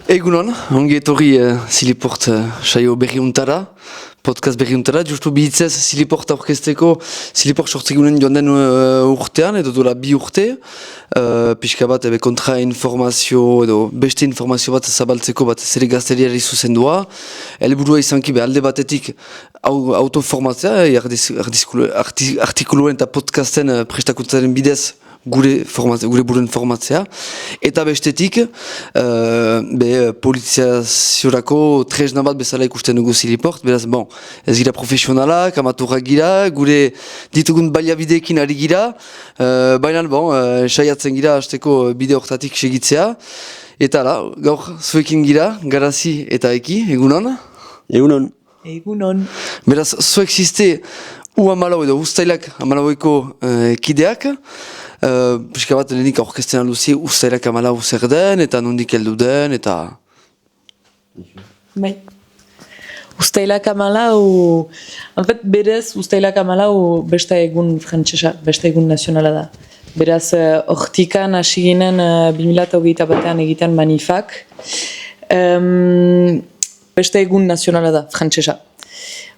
Egunon, ongi etorri Ziliport saio berriuntara, podcast berriuntara, justu bihitzez Ziliport aurkezteko, Ziliport sortzigunen joan den urtean, edo duela 2 urte, pixka bat kontra-informazio edo beste informazio bat zabaltzeko bat zere gazteriari zuzendua, helburua izanki alde batetik autoformatzea, artikuluen eta podcasten prestakuntzaren bidez, gure bururen formatzea, eta bestetik politizaziorako tresna bat bezala ikusten dugu Ziliport, beraz, ez gira profesionalak, amaturrak gira, gure ditugun baliabideekin ari gira, baina, saiatzen gira hasteko bide hortatik segitzea, eta gaur zuekin gira, Garazi eta Eki, egunon? Egunon. Egunon. Beraz, zuek ziste U14 edo Uztailak 14ko kideak, pixka bat lehenik aurkezten alduzi Uztailak 14 zer den, eta nondik heldu den, eta... Bai. Uztailak 14, berez Uztailak 14 beste egun frantsesa, beste egun nazionala da. Beraz, hortikan hasi ginen 2021 batean egiten manifak, beste egun nazionala da, frantsesa.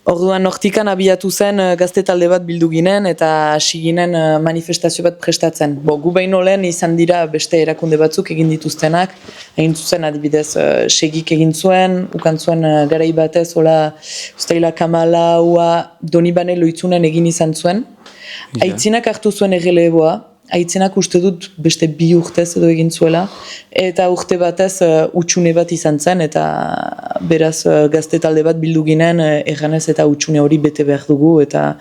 Orduan hortikan abiatu zen gazte talde bat bildu ginen eta hasi ginen manifestazio bat prestatzen. Gu baino lehen izan dira beste erakunde batzuk egin dituztenak, egin zuzen adibidez segik egin zuen, ukan zuen garai batez, Uztailak 14 Donibane Loitzunen egin izan zuen. Aitzinak hartu zuen erreleboa, aitzinak uste dut beste 2 urtez edo egin zuela, eta urte batez utxune bat izan zen, eta beraz gazte talde bat bildu ginen erganez eta utxune hori bete behar dugu, eta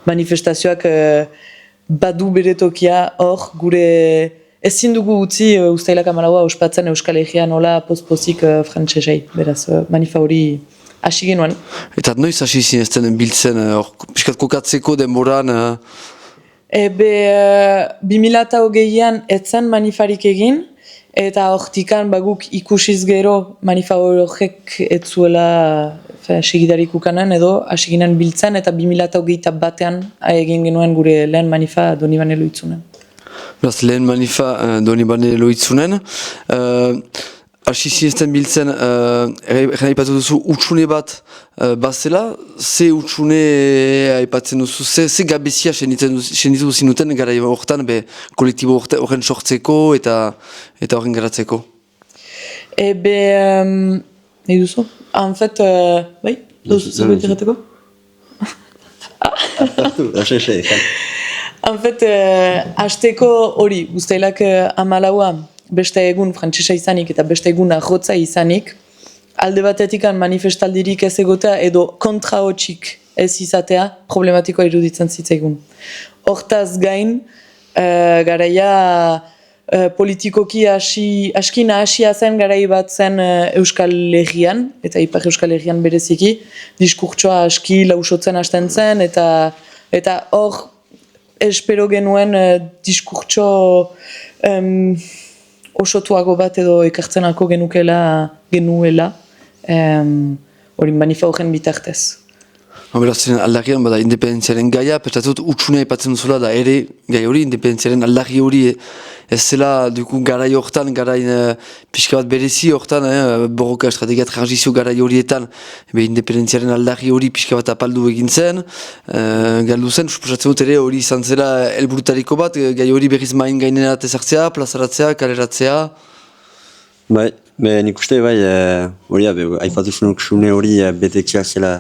manifestazioak badu bere tokia hor gure ezin dugu utzi Uztailak 14 ospatzen Euskal Herrian nola poz-pozik frantsesei, beraz manifa hori hasi genuen. Eta noiz hasi zinezten biltzen, piskat kokatzeko denboran... 2020an etzen manifarik egin, eta hortikan guk ikusiz gero manifa horrek etzuela segidarik ukanen edo hasi ginen biltzen, eta 2021 batean egin genuen gure lehen manifa Donibane Loitzunen. Beraz, lehen manifa Donibane Loitzunen. Hasi zinezten biltzen, aipatu duzu, utxune bat bazela, ze utxune aipatzen duzu, ze gabezia senditu zinuten gara horretan, kolektibo horren sortzeko eta horren garatzeko? Nahi duzu? En fait, bai? Duzu betirateko? En fait, hasteko hori, Uztailak 14 beste egun frantsesa izanik eta beste egun arrotza izanik, alde batetik manifestaldirik ez egotea edo kontra hotxik ez izatea problematikoa iruditzen zitzaigun. Hortaz gain, garaia politikoki aski nahasia zen garai bat zen Euskal Herrian, eta Ipar Euskal Herrian bereziki, diskurtsoa aski lausotzen hasten zen, eta hor espero genuen diskurtso osotuago bat edo ekartzenako genuela, hori manifa horren bitartez. Beraz, aldarrian bada independentziaren gaia, pestatut utxune aipatzen duzula da ere gai hori, independentziaren aldarri hori ez zela duku garai hortan, garai pixka bat berezi hortan, borroka estrategia transizio garai horietan, independentziaren aldarri hori pixka bat apaldu egin zen, galdu zen, suposatzen dut ere hori izan zela helburutariko bat, gai hori berriz main gainerat ezartzea, plazaratzea, kaleratzea? Bai, nik uste hori aipatu zuen hori betetzea zela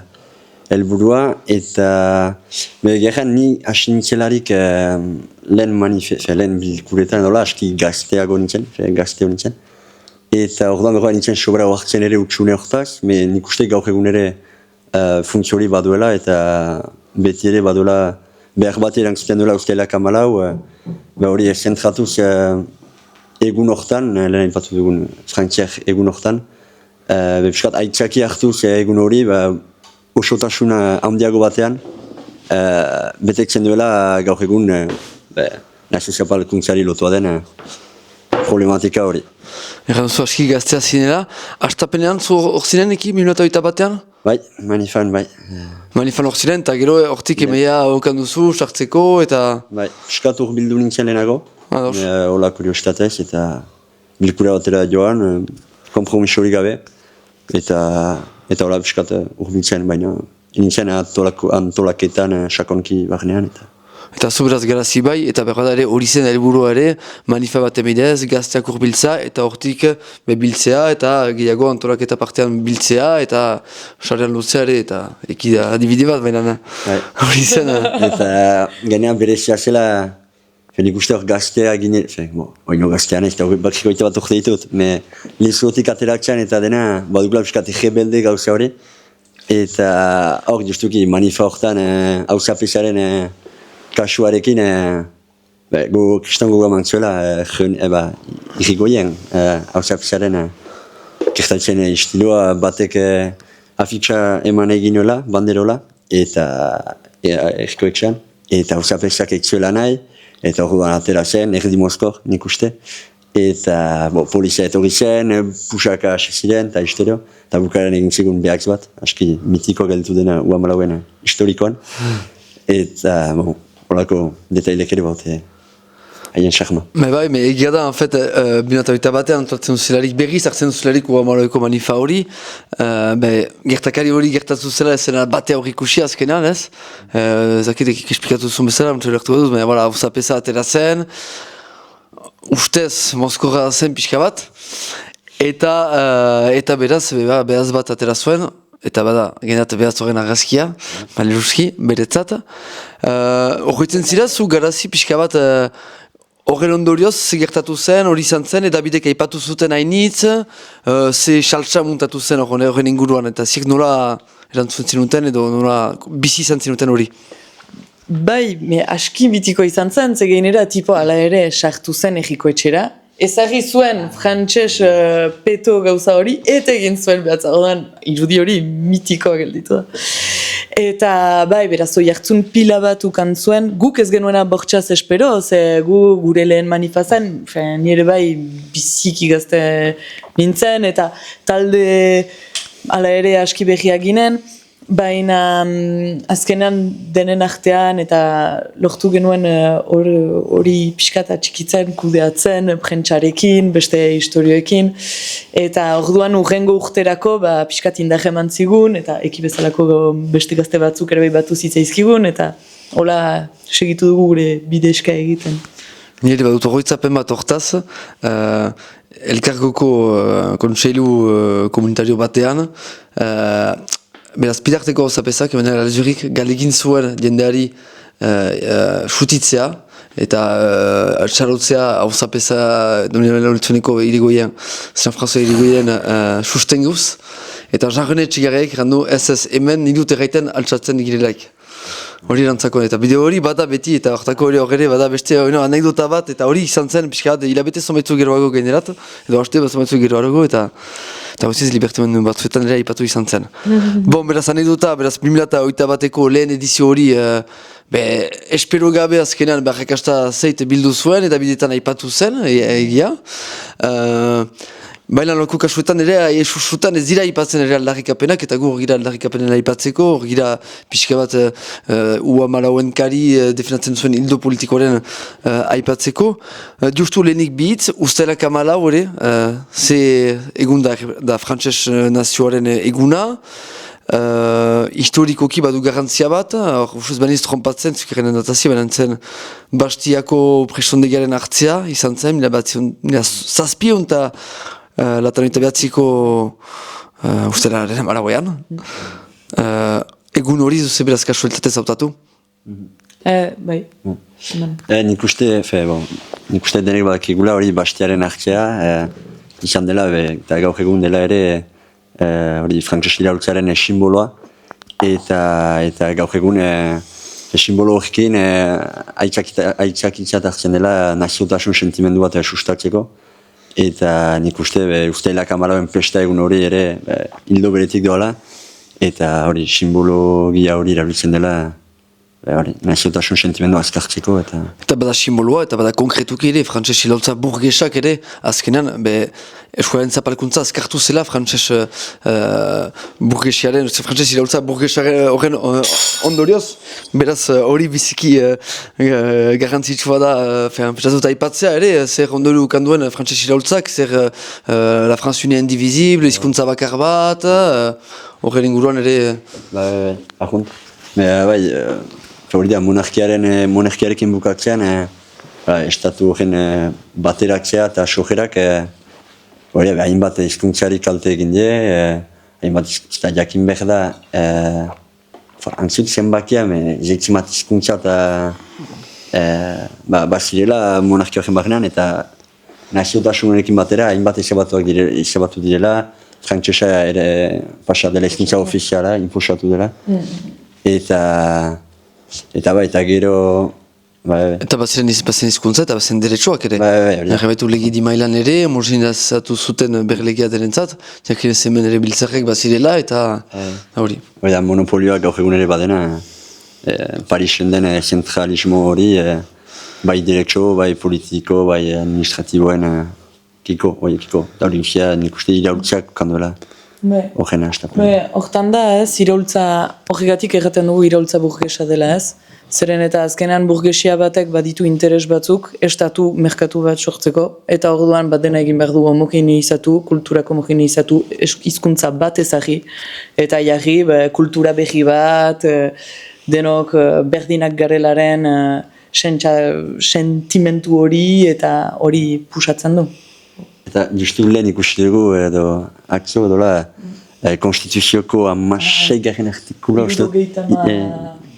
helburua, eta gerran ni hasi nintzelarik lehen bilkuretan edola, aski gazteago nintzen, gazteo nintzen. Eta orduan goa nintzen sobra hartzen ere utxune hortaz, nik uste gaur egun ere funtziori baduela, eta beti ere baduela behar bat erantzuten duela Uztailak 14, hori zentratuz egun hortan, lehen aipatu dugun frantziak egun hortan, piskat aitzaki hartuz egun hori, osotasuna handiago batean, betektzen duela gaur egun nazio-zapalkuntzari lotua den problematika hori. Erran zu aski gaztea zinela, hastapenean zu hor zinen eki 2021 batean? Bai, manifan, bai. Manifan hor ziren, eta gero hortik emeia okan duzu, sartzeko, eta... Bai, piskat hor bildu nintzen lehenago, hola kuriostatez, eta bilkura batera joan, kompromiso hori gabe, eta hola piskat urbiltzen, baina nintzen antolaketan sakonki barnean. Eta zu beraz garazi bai, eta behar da ere hori zen helburua ere manifa bat emidez, gazteak urbiltza, eta hortik biltzea, eta gehiago antolaketa partean biltzea, eta sarean lutzea ere, eta ekida adibide bat baina hori zen. Eta ganean berezia zela, nik uste hor gaztea gine, oino gaztean ez, eta hori bakiko eta bat orte ditut, lizuotik ateratzen eta dena, badukla piskat rebelde gauza hori, eta hor justuki manifa horretan hausapesaren kasuarekin, gu kristan gogoa mantzuela, irrigoien hausapesaren kertatzen istiloa batek afitxa eman eginoela, banderola, eta erkoeksan, eta hausapesak ekzuela nahi, eta orduan atera zen, erdi Moskor, nik uste. Eta polizia etorri zen, pusaka hasi ziren, eta istorio. Eta bukaren egin zigun behaks bat, aski mitiko gelditu dena Uamalauen historikoan. Eta horako detailek ere bat, haien xarma. Bai, egia da, en fait, 2008 batean antolatzen duzelarik berriz, hartzen duzelarik Uamalaiko manifa hori, gertakari hori gertatu zela ezena bate hori ikusi azkenean, ez? Zaketek ikesplikatu zuen bezala, mutu lertu duz, baina hausapesa atera zen, ustez Moskorra zen pixka bat, eta beraz, behaz bat atera zuen, eta bada, genat behaz horren argazkia, maleruski, beretzat. Horretzen zira, zu garazi pixka bat, horren ondorioz, ze gertatu zen, hori izan zen, eta bidek aipatu zuten hainitz, ze saltsa muntatu zen horren inguruan, eta ziek nola erantzun zinuten, edo nola bizi izan zinuten hori. Bai, aski bitiko izan zen, ze gainera tipo ala ere sartu zen egiko etxera. Ezagri zuen frantses peto gauza hori, eta egin zuen behatza, ordan irudi hori mitikoa gelditu da. Eta bai, beraz, jartzun pila bat ukan zuen, guk ez genuena bortxaz espero, ze gure lehen manifazan, nire bai biziki gazte nintzen, eta talde ala ere aski berriak ginen, baina azkenean denen artean eta lortu genuen hori pixkata txikitzen, kudeatzen, prentsarekin, beste historioekin, eta orduan urrengo urterako pixkat indar eman zigun, eta ekibezalako beste gazte batzuk ere batu zitzaizkigun, eta hola segitu dugu gure bideska egiten. Nire badut horretzapen bat hortaz, elkargoko kontseilu komunitario batean, beraz, pidarteko hausapesak, hemen Aljurik galegin zuen jendeari sutitzea, eta txarotzea hausapesa Dominamela irigoien, San François irigoien sustenguz, eta jarrene txigarek randu ez hemen nidut erraiten altsatzen girelaik. Hori erantzako, eta bideo hori bada beti, eta hortako hori horre bada beste anekdota bat, eta hori izan zen, pixka, hilabete zometzu geroago generat, edo haste bat zometzu geroago, eta hoziz libertimendu batzuetan ere ipatu izan zen. Beraz anekdota, beraz 2008 bateko lehen edizio hori, espero gabe azkenean berrekasta zeit bildu zuen, eta bidetan aipatu zen, egia. Baina loko kasuetan ere, esusutan ez dira aipatzen ere aldarrikapenak, eta gu hor gira aldarrikapenen aipatzeko, hor gira pixka bat Uamalauen kari definatzen zuen hildo politikoaren aipatzeko. Justu lehenik bitz, ustelak amalau ere, ze egun da frantses nazioaren eguna, historikoki badu garantzia bat, usuz baniz trompatzen, zukeren datazia, baina zen Bastiako presondegaren hartzea, izan zen, mila zazpion eta Latanita behatziko ustelaren Malagoian. Egun hori zuze beraz kasualitatez hautatu? Bai. Nik uste denek badakigula hori Bastiaren hartzea, izan dela, eta gaur egun dela ere, hori frantses iraultzaren simboloa, eta gaur egun simbolo horrekin aitzakitzat hartzen dela naziotasun sentimendu bat sustatzeko. Eta nik uste usteilak Amalauen festa egun hori ere hildo beretik doala, eta hori simbologia hori erabiltzen dela naziotasun sentimendua azkartzeko eta... Eta bada simboloa, eta bada konkretuki ere, frantses iraultza burgesak ere, azkenean, eskuaren zapalkuntza azkartu zela frantses burgesiaren, frantses iraultza burgesaren horren ondorioz, beraz hori biziki garrantzitsua da, pentsatuta aipatzea ere, zer ondorio ukanduen frantses iraultzak, zer la France unie indivisible, hizkuntza bakar bat, horren inguruan ere... Ahunt. Hori da, monarkiarekin bukatzean, estatu horren bateratzea eta sojerak, hainbat hizkuntzari kalte egin die, hainbat hizkuntza jakin behar da, antzut zenbakia, zeitzimat hizkuntza eta bazirela monarkia horren barnean, eta naziotasunarekin batera, hainbat izabatu direla, frantsesa ere pasa dela hizkuntza ofiziala, inposatu dela, eta gero... Eta bazen hizkuntza eta bazen deretsuak ere. Errebetu legidi mailan ere, homogenizatu zuten berlegia derentzat, jakinez hemen ere biltzarrek bazirela eta hori. Monopolioak gaur egun ere badena, Parisen den zentralismo hori, bai deretsu, bai politiko, bai administratiboen kiko. Da hori guztia nik uste iraultzeak kanduela. Horrena estapen. Hortan da iraultza, horregatik erraten dugu iraultza burgesa dela ez. Zeren eta azkenean burgesia batek baditu interes batzuk, estatu merkatu bat sortzeko, eta orduan bat dena egin behar du homogeneizatu, kulturako homogeneizatu, hizkuntza bat ezagi, eta jarri kultura berri bat, denok berdinak garelaren sentimentu hori eta hori pusatzen du. Eta justu lehen ikusi dugu edo akzo edo konstituzioko 16. artikula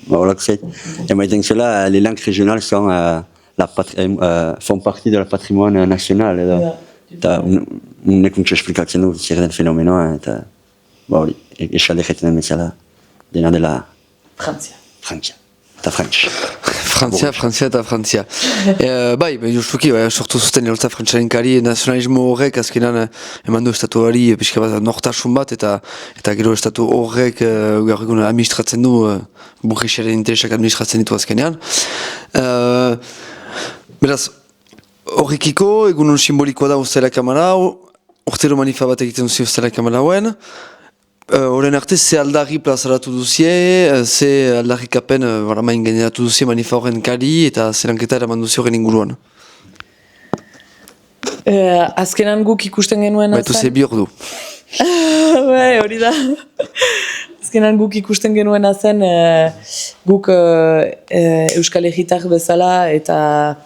Olak zait. Emaiten zela, les langues régionales font partie de la patrimoine national. Eta unek untsa esplikatzen du zer den fenomenoa, eta hori, esalde jeten den bezala, dena dela... Frantzia. Eta Frantz. Frantzia eta Frantzia. Bai, justuki, sortu zuten iraultza frantsaren kari nazionalismo horrek azkenan eman du estatuari pixka bat nortasun bat eta gero estatu horrek gaur egun administratzen du burgesiaren interesak administratzen ditu azkenean. Beraz, horrekiko egunon simbolikoa da Uztaila Kamara, urtero manifa bat egiten duzi Uztaila Kamara hauen. Horren arte, ze aldarri plazaratu duzie, ze aldarrikapen main generatu duzie manifa horren kari eta zeranketa eraman duzie horren inguruan. Azkenan guk ikusten genuen Baitu ze bi ordu. Hori da. Azkenan guk ikusten genuen zen guk Euskal Herritar bezala eta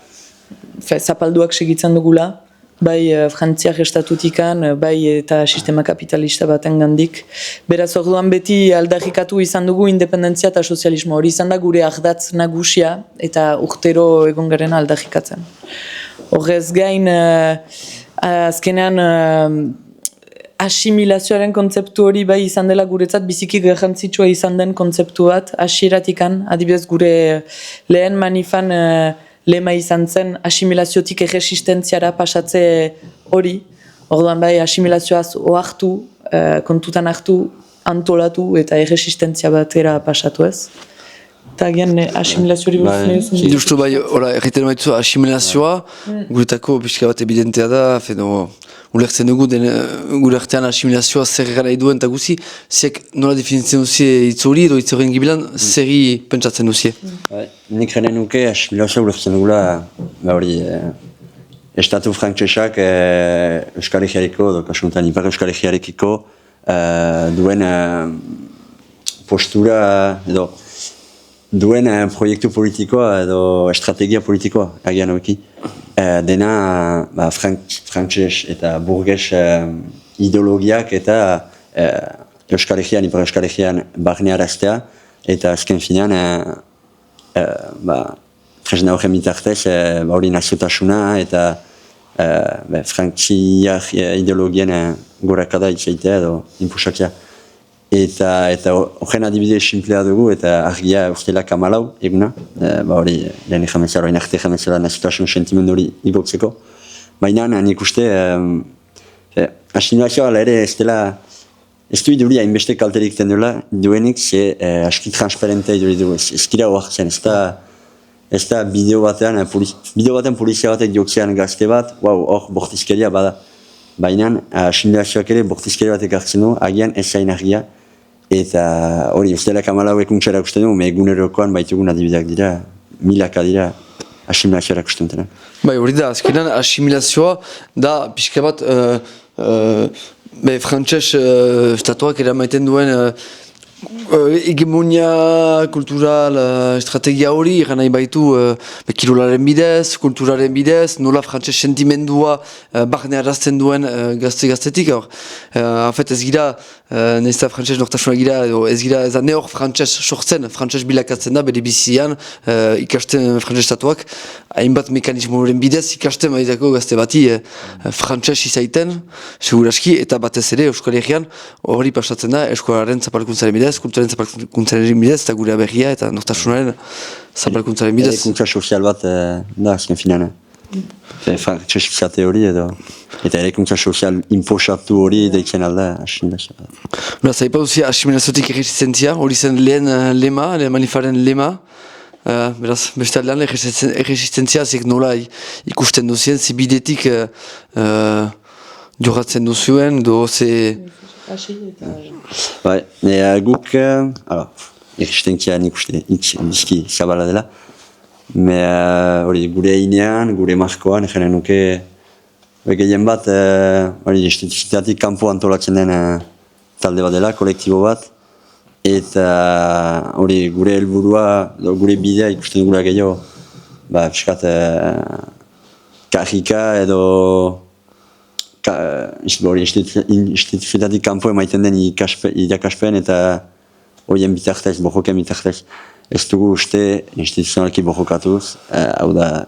zapalduak segitzen dugula. Bai Frantziak estatutikan, bai eta sistema kapitalista baten gandik. Beraz orduan beti aldarrikatu izan dugu independentzia eta sozialismo. Hori izan da gure ardatz nagusia eta urtero egon garen aldarrikatzen. Horrez gain, azkenean asimilazioaren kontzeptu hori bai izan dela guretzat biziki garrantzitsua izan den kontzeptu bat, asieratikan, adibidez gure lehen manifan lema izan zen asimilaziotik erresistentziara pasatze hori. Orduan bai asimilazioaz ohartu, kontutan hartu, antolatu eta erresistentzia batera pasatu ez. Eta gian asimilazio hori buruz. Justu bai, erriten baitzu asimilazioa, guretako pixka bat evidentea da, ulertzen dugu gure artean asimilazioa zer gara iduen eta guzi, ziek nola definitzen duzie hitz hori edo hitz horren gibilan, zerri pentsatzen duzie? Nik renen nuke asimilazioa ulertzen dugula, estatu frantsesak Euskal Herriareko, edo kasunetan Ipar Euskal Herriarekiko duen postura edo duen proiektu politikoa edo estrategia politikoa, agian haueki. Dena frantses eta burges ideologiak eta Euskal Herrian, Ipar Euskal Herrian barnearaztea eta azken finean tresna horren bitartez hori naziotasuna eta frantziak ideologien gorakada itzaitea edo inpusatzea. Eta horren adibide simplea dugu eta argia Uztaila Kamalau eguna, hori lehen jamezara, hain arte jamezara naziotasun sentimendu hori igotzeko. Baina nik uste asimilazioa ere ez dela ez du iduri hainbeste kalterik duenik, aski transparentea iduri du, ez dira oartzen, ez da bideo batean polizia batek jokzean gazte bat, hor bortizkeria bada. Baina, asimilazioak ere bortizkeria batek hartzen du, agian ez zain argia, eta hori, usteak amalau ekuntxera ikusten du, egunerokoan baitugun adibideak dira, milaka dira asimilazioa ikusten dutena. Bai, hori da, azkenan asimilazioa da pixka bat frantses estatuak eramaiten duen hegemonia kultural estrategia hori egan nahi baitu kirolaren bidez, kulturaren bidez, nola frantses sentimendua barne arrazten duen gazte-gaztetik. En fait, ez gira, nahiz eta frantses nortasuna gira, ez gira, ez da neor frantses sortzen, frantses bilakatzen da, bere bizian ikasten frantses estatuak, hainbat mekanismoren bidez ikasten baitako gazte bati frantses izaiten, seguraski, eta batez ere Euskal Herrian hori pasatzen da eskolaren zapalkuntzaren bidez, kulturaren zapalkuntzaren bidez, eta gure aberria eta nortasunaren zapalkuntzaren bidez. Eraikuntza sozial bat da, azken finan. Frantses izate hori edo, eta eraikuntza sozial inposatu hori deitzen alda asimilazioa. Beraz, haipa duzi asimilaziotik erresistentzia, hori zen lehen lema, lehen manifaren lema. Beraz, beste aldean erresistentzia zik nola ikusten duzien, zibidetik joratzen duzuen, Bai, guk, erresistentzia nik uste bizki zabala dela. Gure inean, gure markoan, egenen nuke gehien bat, instituzioetatik kanpo antolatzen den talde bat dela, kolektibo bat. Eta gure helburua, gure bidea ikusten dugula gehiago, piskat, karrika edo instituzioetatik kanpo emaiten den irakaspen eta horien bitartez, bojoken bitartez. Ez dugu uste instituzionalki bojokatuz, hau da,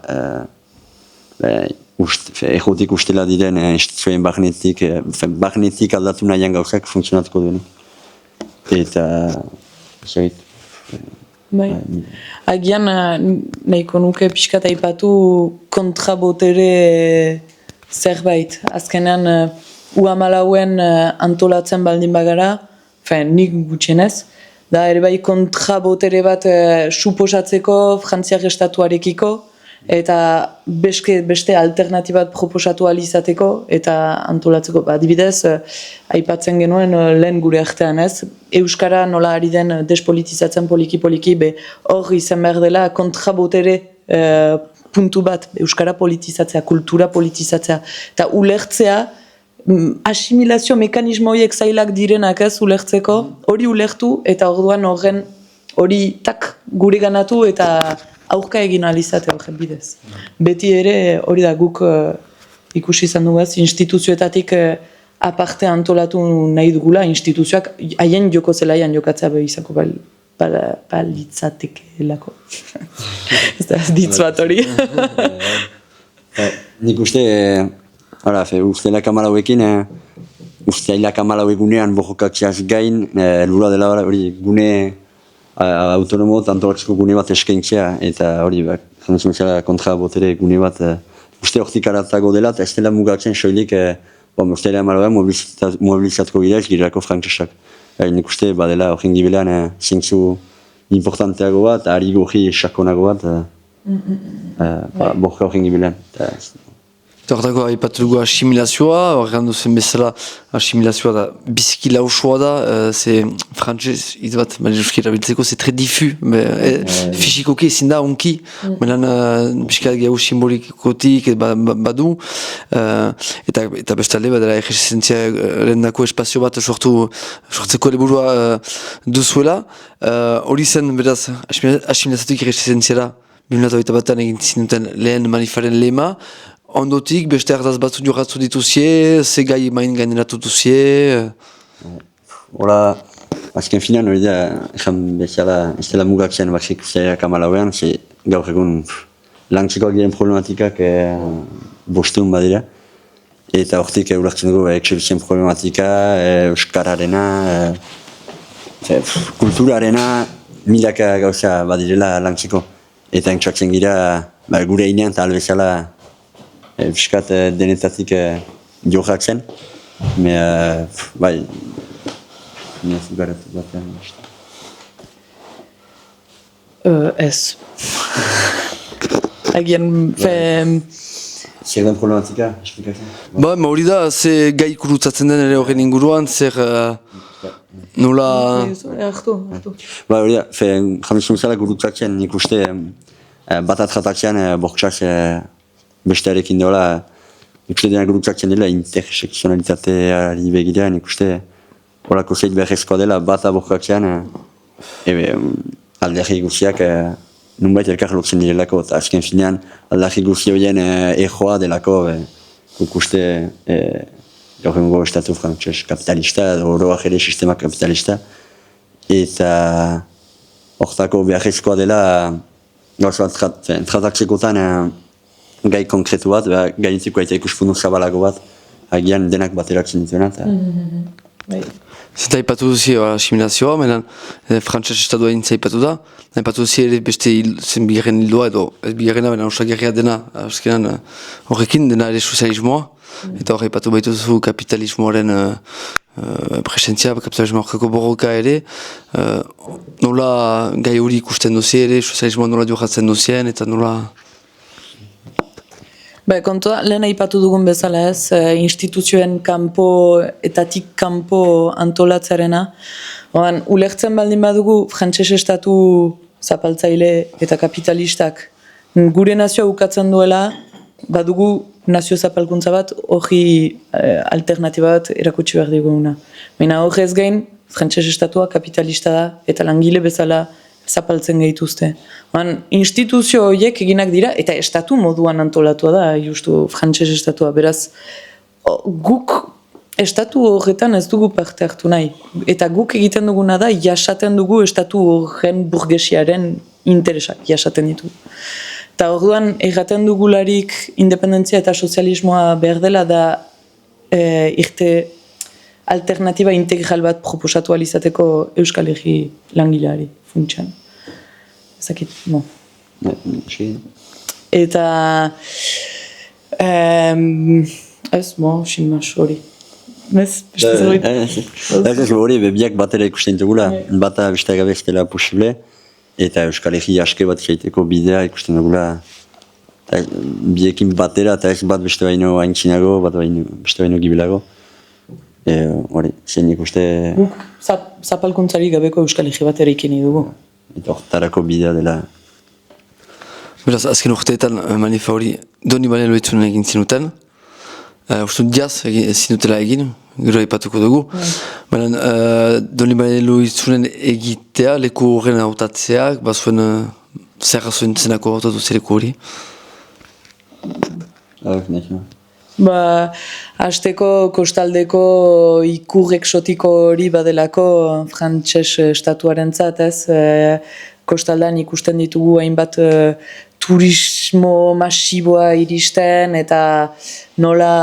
egotik ustela diren instituzioen bagnetik aldatu nahian gauzak funtzionatuko duen. Eta, zait. Agian nahiko nuke pixkat aipatu kontrabotere zerbait. Azkenean U-hamalauen antolatzen baldin bagara, nik gutxienez, da ere bai kontrabotere bat suposatzeko Frantziar estatuarekiko eta beste alternatibat proposatu alizateko eta antolatzeko. Adibidez, aipatzen genuen lehen gure artean ez, Euskara nola ari den despolitizatzen poliki-poliki, hor izan behar dela kontrabotere puntu bat, Euskara politizatzea, kultura politizatzea, eta ulertzea, asimilazio mekanismo horiek zailak direnak ez ulertzeko, hori ulertu eta orduan hori gure ganatu eta aurka egin alizate horren bidez. Beti ere hori da guk ikusi izan dugu ez, instituzioetatik aparte antolatu nahi dugula, instituzioak haien joko zelaian jokatzea izako balitzatekelako. Ez da ditz bat hori. Nik uste, usteak amalauekin, usteak amalauegunean bojokatzeaz gain, lura dela hori gune autonomo antolatzeko gune bat eskaintzea, eta hori kontra botere gune bat uste hortik aratago dela, eta ez dela mugatzen soilik usteak amalauean mobilizatuko gira ez girako frantzesak. Nik uste badela horren gibelan zintzu importanteago bat, ari gorri sakonago bat, borka horren gibelan. Eta horretako haipatu dugu asimilazioa, horrean duzen bezala asimilazioa da biziki lausoa da, frantzez, hitz bat, euski erabiltzeko, c'est très diffus, fisikoki ezin da onki, menan bizkat gehiago simbolikotik badu, eta bestalde badala erresistentziaren dako espazio bat sortzeko helburua duzuela. Hori zen, beraz, asimilaziotik erresistentziara 2021 egin zinuten lehen manifaren lema, ondotik, beste ardaz batzu jorratzu dituzie, ze gai main gaineratu duzie? Hola, azken finan hori da, ezan bezala, ez dela mugatzen baksik usteak amalauean, gaur egun lantzikoak diren problematikak bosteun badira. Eta hortik ulertzen dugu etxebizien problematika, euskararena, kulturarena, milaka gauza badirela lantziko. Eta entzatzen gira, gure inean eta albezala, piskat denetatik jorratzen. diskrimiazio garatu batean. Ez. Agian, Zer den problematika, esplikatzen? Ba, hori da, ze gai kurutzatzen den ere horren inguruan, zer nola... Artu. Ba, hori da, jamizun zela gurutzatzen nik uste bat atratatzean bortxaz bestearekin dola, nik uste dena gurutzatzen dela interseksionalitateari begidean, nik uste horako zeit beharrezkoa dela bat aborkatzean alderri guziak nunbait elkar lotzen direlako, eta azken finean alderri guzi horien ejoa delako guk uste gaur egungo estatu frantses kapitalista, oroak ere sistema kapitalista, eta hortako beharrezkoa dela gauza bat tratatzekotan gai konkretu bat, gaintziko eta ikuspundu zabalago bat, agian denak bateratzen dituena. Zeta ipatu duzi asimilazioa, menan frantses estatua intzaipatu da, ipatu duzi ere beste zen bigarren hildoa edo ez bigarrena, menan osagerria dena, azkenan horrekin dena ere sozialismoa, eta hor ipatu baituzu kapitalismoaren presentzia, kapitalismo horreko borroka ere, nola gai hori ikusten duzi ere, sozialismoa nola jokatzen duzien, eta nola... Kontua, lehen aipatu dugun bezala ez, instituzioen kanpo etatik kanpo antolatzarena. Ulertzen baldin badugu frantses estatu zapaltzaile eta kapitalistak gure nazioa ukatzen duela, badugu nazio zapalkuntza bat, hori alternatiba bat erakutsi behar diguna. Baina horrez gain, frantses estatua kapitalista da eta langile bezala zapaltzen gehituzte. Instituzio horiek eginak dira, eta estatu moduan antolatua da, justu frantses estatua. Beraz, guk estatu horretan ez dugu parte hartu nahi. Eta guk egiten duguna da, jasaten dugu estatu horren burgesiaren interesak, jasaten ditu. Eta orduan, erraten dugularik independentzia eta sozialismoa behar dela da irte alternatiba integral bat proposatu alizateko Euskal Herri langileari. Funtsan. Ezakit, no. Eta... ez, sinmas hori. Ez, beste zerbait? Ez hori, biak batera ikusten dugula, bata beste gabe ez dela posible, eta Euskal Herri aske bat jaiteko bidea ikusten dugula biekin batera, eta ez bat beste baino haintzinago, bat beste baino gibilago. Hori, zen ikuste... Guk zapalkuntzari gabeko Euskal Herri bat ere ikeni dugu. Eta hortarako bidea dela. Beraz, azken urteetan manifa hori Doni Banelo itzunen egin zinuten. Uste diaz zinutela egin, gero aipatuko dugu. Baina Doni Banelo itzunen egitea, leku horren hautatzeak, bazuen zer zuen zenako hautatu zeleku hori? Hasteko kostaldeko ikur exotiko hori badelako frantses estatuarentzat, ez? Kostaldean ikusten ditugu hainbat turismo masiboa iristen eta nola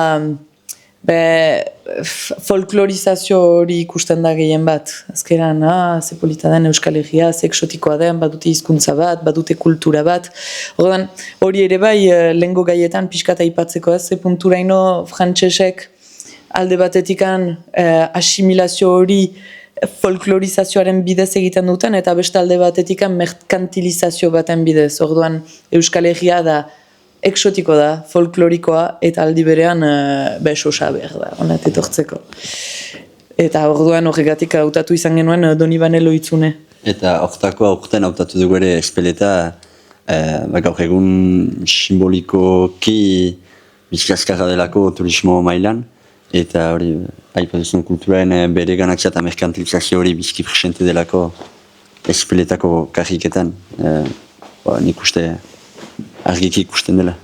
folklorizazio hori ikusten da gehien bat. Azkeran, ze polita den Euskal Herria, ze exotikoa den, badute hizkuntza bat, badute kultura bat. Ordan, hori ere bai, lehengo gaietan pixkata aipatzeko ez, ze punturaino frantsesek alde batetikan asimilazio hori folklorizazioaren bidez egiten duten, eta beste alde batetikan merkantilizazio baten bidez. Orduan, Euskal Herria da exotiko da, folklorikoa, eta aldi berean sosa behar da, honat etortzeko. Eta orduan horregatik hautatu izan genuen Doni Banelo itzune. Eta horretako aurten hautatu dugu ere espeleta, gaur egun simbolikoki bizkazkarra delako turismo mailan, eta hori aipatuzun kulturaren bere ganatzea eta merkantilizazio hori bizki presente delako espeletako karriketan. Nik uste argiki ikusten dela.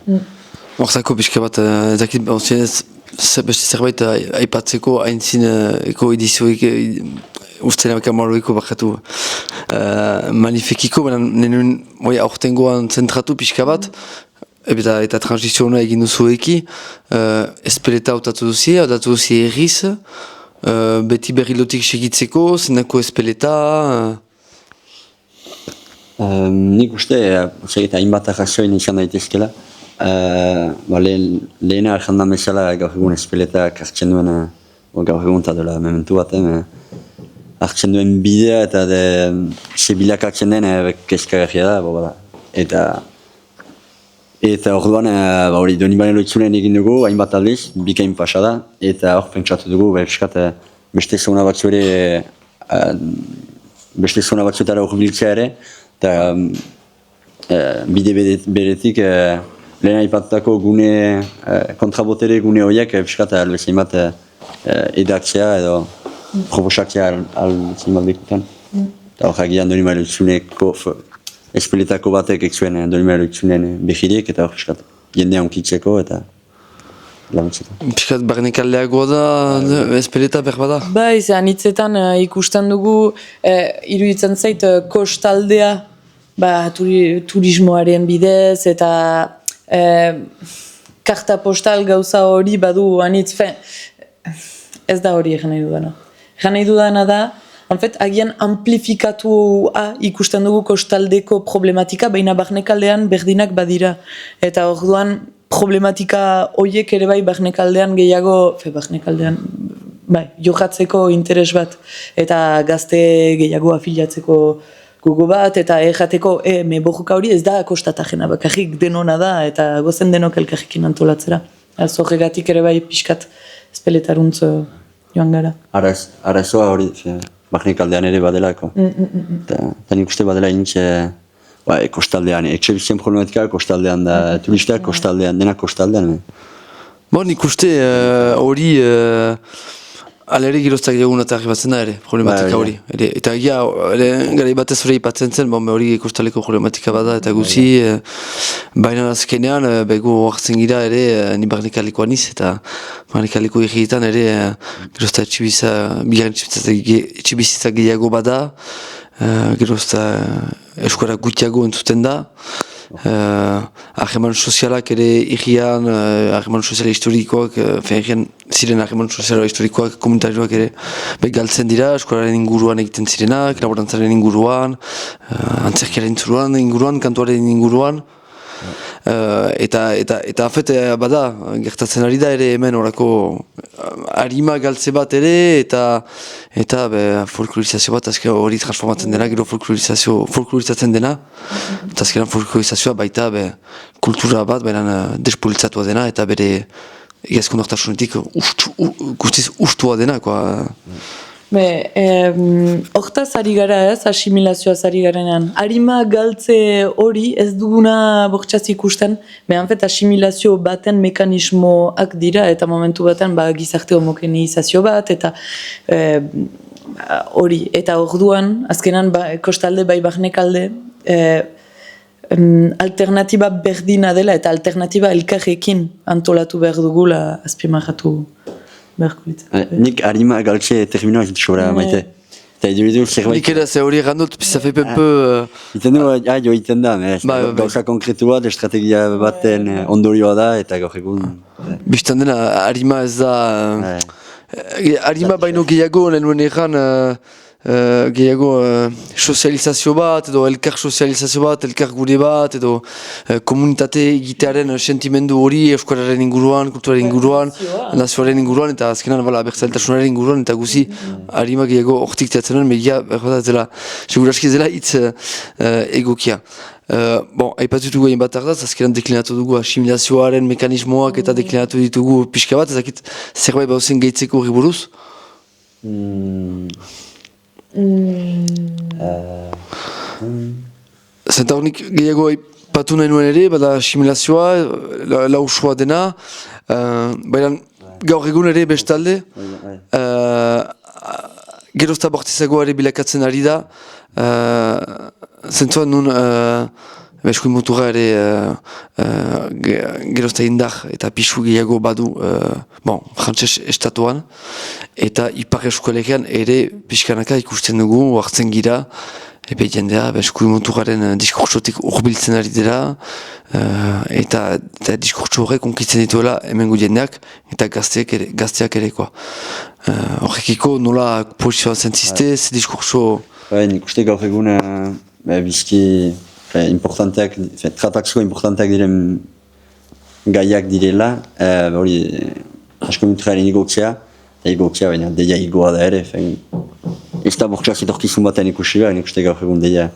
Hortzako pixka bat, ezakit, beste zerbait aipatzeko haintzineko edizioik, ustenak amaroiko bakatu manifekiko, baina nenuen aurtengoan zentratu pixka bat, eta transizioa egin duzueki, espeleta hautatu duzi erriz, beti berrilotik segitzeko, zenako espeleta... Nik uste, hainbat arrazoin izan daitezkela. Lehena arjandan bezala gaur egun espeletak hartzen duen, gaur egun eta dela mementu bat, hartzen duen bidea eta sebilakatzen den kezkagarria da, bada. Eta orduan, hori Donibane Loitzunen egin dugu, hainbat aldiz, bikain pasa da, eta hor pentsatu dugu, beste zona batzu ere, beste zona batzuetara urbiltzea ere, eta bide beretik lehen aipatutako gune, kontrabotere gune horiek, bezain bat edaktzea edo proposatzea alzein baldikutan. Eta hor agian Donibane Loitzuneko espeletako batek ekzuen Donibane Loitzunen behirik, eta hor jendea onkitzeko eta laguntzeko. Piskat barnekaldeagoa da, espeleta berbada? Bai, anitzetan ikusten dugu, iruditzen zait kostaldea, turismoaren bidez, eta karta postal gauza hori badu anitz, ez da hori egin nahi dudana. Egin nahi dudana da, agian amplifikatua ikusten dugu kostaldeko problematika, baina barnekaldean berdinak badira. Eta orduan problematika horiek ere bai barnekaldean gehiago, barnekaldean, jokatzeko interes bat. Eta gazte gehiago afiliatzeko gogo bat, eta errateko, borroka hori ez da kostatajena, bakarrik denona da, eta gozen denok elkarrikin antolatzera. Horregatik ere bai pixkat espeletaruntz joan gara. Arazoa hori, barnekaldean ere badelako. Eta nik uste badela initxe kostaldean, etxe bizien problematika kostaldean da, turistak kostaldean, denak kostaldean. Nik uste hori alere giroztak diagun eta arribatzen da ere, problematika hori. Eta gara batez hori ipatzen zen, hori kostaleko problematika bada eta guzi, baina azkenean bego hartzen gira ere ni barnekalikoan iz, eta barnekaliko egietan ere gerozta etxibizitza gehiago bada, gerozta eskora gutiago entzuten da, harreman sozialak ere egian, harreman soziala historikoak, ziren harreman soziala historikoak, komunitarioak ere galtzen dira, eskolaren inguruan egiten zirenak, laborantzaren inguruan, antzerkiaren inguruan, kantuaren inguruan. Eta afet bada, gertatzen ari da ere hemen orako harima galtze bat ere, eta folklorizazio bat, azken hori transformatzen dena, gero folklorizatzen dena, eta azkenan folklorizazioa baita kultura bat, baina despolitzatua dena, eta bere egazkun hortasunetik guztiz ustua dena. Hortaz ari gara ez, asimilazioaz ari garenean. Harima galtze hori ez duguna bortxaz ikusten, asimilazio baten mekanismoak dira, eta momentu baten gizarte homogeneizazio bat, eta hori, eta orduan, azkenan kostalde bai barnekalde, alternatiba berdina dela, eta alternatiba elkarrekin antolatu behar dugula azpimarratu. Nik harima galtze terminoa ez sobra maite. Eta iduridu zerbait... Nik ere ze hori egandut, ça fait peu... Iten du, joiten da, gauza konkretu bat, estrategia baten ondorioa da, eta gaur egun... Bistan dena, harima ez da... Harima baino gehiago, nuen egan... gehiago sozializazio bat, edo elkar sozializazio bat, elkar gure bat, edo komunitate egitearen sentimendu hori euskararen inguruan, kulturaren inguruan, nazioaren inguruan, eta azkenan bertzaltasunaren inguruan, eta guzi harima gehiago hortik teatzen nuen, megia, seguraski zela hitz egokia. Aipatutugu egin bat ardaz, azkenan deklinatu dugu asimilazioaren mekanismoak eta deklinatu ditugu pixka bat, ezakit zerbait bauzen gehitzeko horri buruz? Zenta hornik gehiago aipatu nahi nuen ere, bada asimilazioa, lausua dena, baina gaur egun ere bestalde, gerozta bortizagoa ere bilakatzen ari da, zentuan nun eskuin mutura ere gerozta indar eta pixu gehiago badu frantses estatuan, eta ipar eskolegian ere pixkanaka ikusten dugu, hartzen gira, ebe jendea eskuin muturaren diskurtsotik urbiltzen ari dira, eta diskurtso horrek onkitzen dituela hemengo jendeak, eta gazteak ere. Horrekiko nola posizioa zentziste, ze diskurtso... Nik uste gaur egun bizki tratatzeko importanteak diren gaiak direla, hori asko muturaren igotzea, eta igotzea baina deia igoa da ere, ez da bortxaz etorkizun batean ikusi behar, nik uste gaur egun deia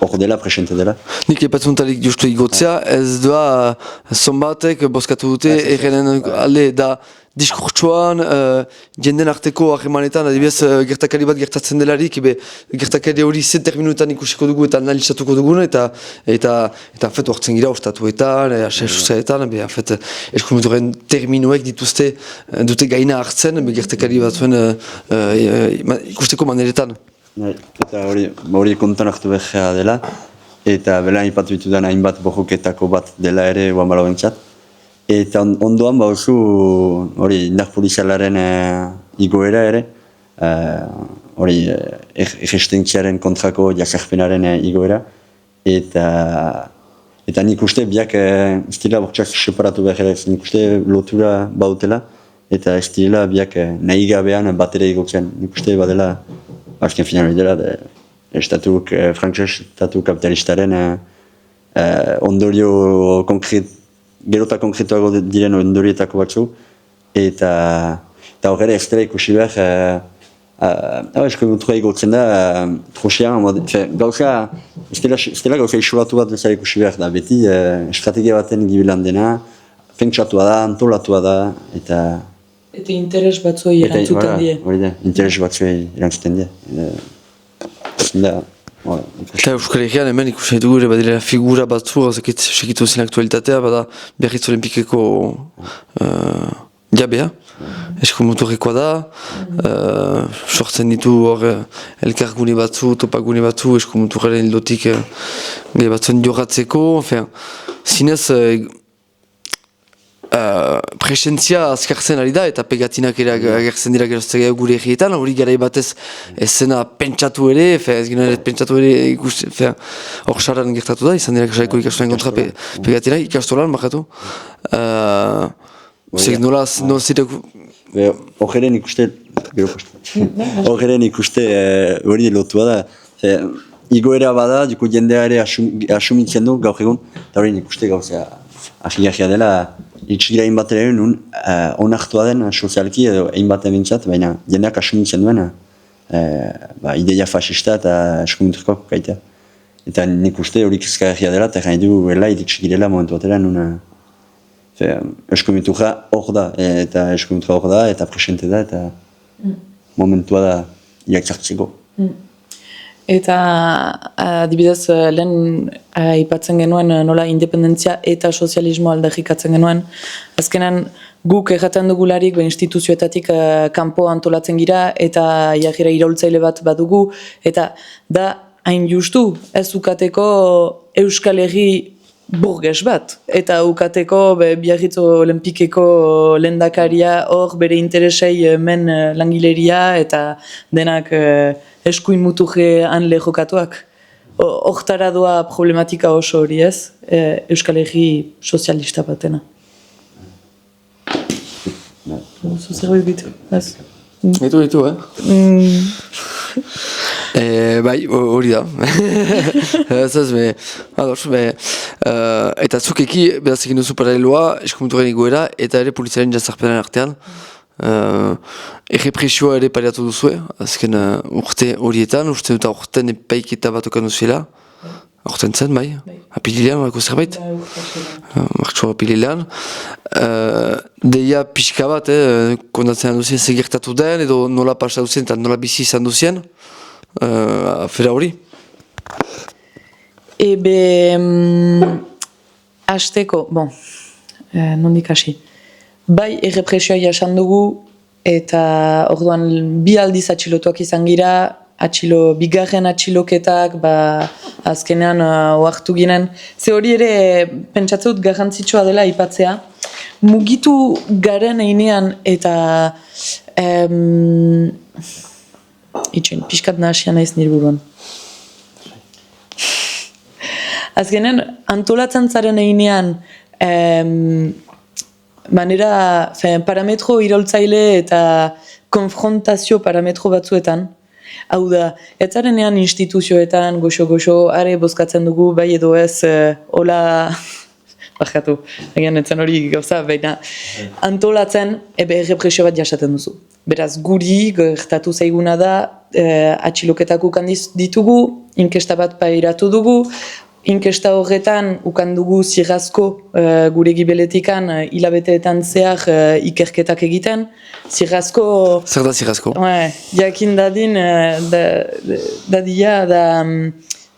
hor dela, presente dela. Nik epatzuntarik justu igotzea, ez doa zonbatek bozkatu dute errenen alde da diskurtsoan, jenden arteko harremanetan, adibidez gertakari bat gertatzen delarik, gertakari hori zen terminuetan ikusiko dugu eta analizatuko dugun, eta fet hortzen gira ostatuetan, asasuzaetan, eskumenturen terminuek dute gaina hartzen, gertakari batzuen ikusteko maneretan. Eta hori kontan hartu behar dela, eta bela ipatu ditudan hainbat borroketako bat dela ere guan bala bentsat. Eta ondoan bauzu hori indar polizialaren igoera ere, hori errestentziaren kontrako jasarpenaren igoera, eta nik uste biak ez dira bortxak separatu behar ez, nik uste lotura bautela, eta ez dira biak nahi gabean bat ere igotzen, nik uste badela azken final dela, frantses estatu kapitalistaren ondorio gerota konkretuago diren ondorietako batzu, eta horre ez dela ikusi behar, eskumentura igotzen da, troxean, gauza, ez dela gauza isolatu bat bezala ikusi behar da, beti estrategia baten gibilan dena, pentsatua da, antolatua da, eta interes batzuei erantzuten die. Hori da, interes batzuei erantzuten die. Eta Euskal Herrian hemen ikusten dugu ere badira figura batzu, segitu zen aktualitatea, bada Biarritz Olimpikeko jabea, eskumotorrekoa da, sortzen ditu hor elkargune batzu, topagune batzu, eskumotorraren hildotik batzuen jorratzeko, zinez presentzia azkartzen ari da eta pegatinak ere agertzen dira geroztzea gure egietan, hori garai batez ez zena pentsatu ere, ez ginen pentsatu ere hor saran gertatu da, izan dira saiko ikastolen kontra pegatinak, ikastolan bakatu. Nola zireko? Horren ikuste hori lotua da. Igoera bada, jendea ere asumitzen du gaur egun, eta hori ikuste gauzea ahigarria dela, itxigira hainbat ere nun onartua den sozialki edo hainbat emintzat, baina jendeak asumitzen duen ideia fascista eta eskumenturkoak kaitea. Eta nik uste hori kezkagarria dela, eta gain du bela itxigirela momentu batera nun eskumenturra hor da, eta presente da, eta momentua da iraktzartzeko. Eta adibidez lehen aipatzen genuen nola independentzia eta sozialismo aldarrikatzen genuen. Azkenan guk erraten dugularik instituzioetatik kanpo antolatzen gira eta jarrera iraultzaile bat badugu. Eta da hain justu ez ukateko Euskal Herri burges bat. Eta ukateko Biarritz Olimpikeko lehendakaria hor bere interesei men langileria eta denak eskuin mutujean lehokatuak. Hortara doa problematika oso hori ez, Euskal Herri sozialista batena. Zerbait bitu, ez? Bitu, bai, hori da. Eta zukeki, bedazekin duzu paraleloa, eskumentuaren igoera, eta ere poliziaren jazarpenaren artean. Errepresioa ere pariatu duzue, azken urte horietan, uste dut urten epaiketa bat okan duzuela. Urten zen, bai? Apililean, horako zerbait? Martxoa apililean. Deia pixka bat, kondatzen duzien segertatu den, edo nola pasa duzien eta nola bizi izan duzien. Afera hori? Hasteko, nondik hasi. Bai, errepresioa jasan dugu, eta orduan bi aldiz atxilotuak izan gira, bigarren atxiloketak, azkenean oartu ginen. Ze hori ere, pentsatzeut garrantzitsua dela aipatzea. Mugitu garen einean eta pixkat nahasian naiz nire buruan. Azkenean, antolatzen zaren einean, parametro iraultzaile eta konfrontazio parametro batzuetan. Hau da, etzarenean instituzioetan, goxo-goxo, are bozkatzen dugu, bai edo ez, hola, bakatu, egan etzen hori gauza, baina antolatzen, errepresio bat jasaten duzu. Beraz, guri gertatu zaiguna da, atxiloketak ukan ditugu, inkesta bat pairatu dugu, inkesta horretan ukan dugu zirrazko gure gibeletikan hilabeteetan zehar ikerketak egiten. Zirrazko... Zer da zirrazko? Jakin dadin, dadia da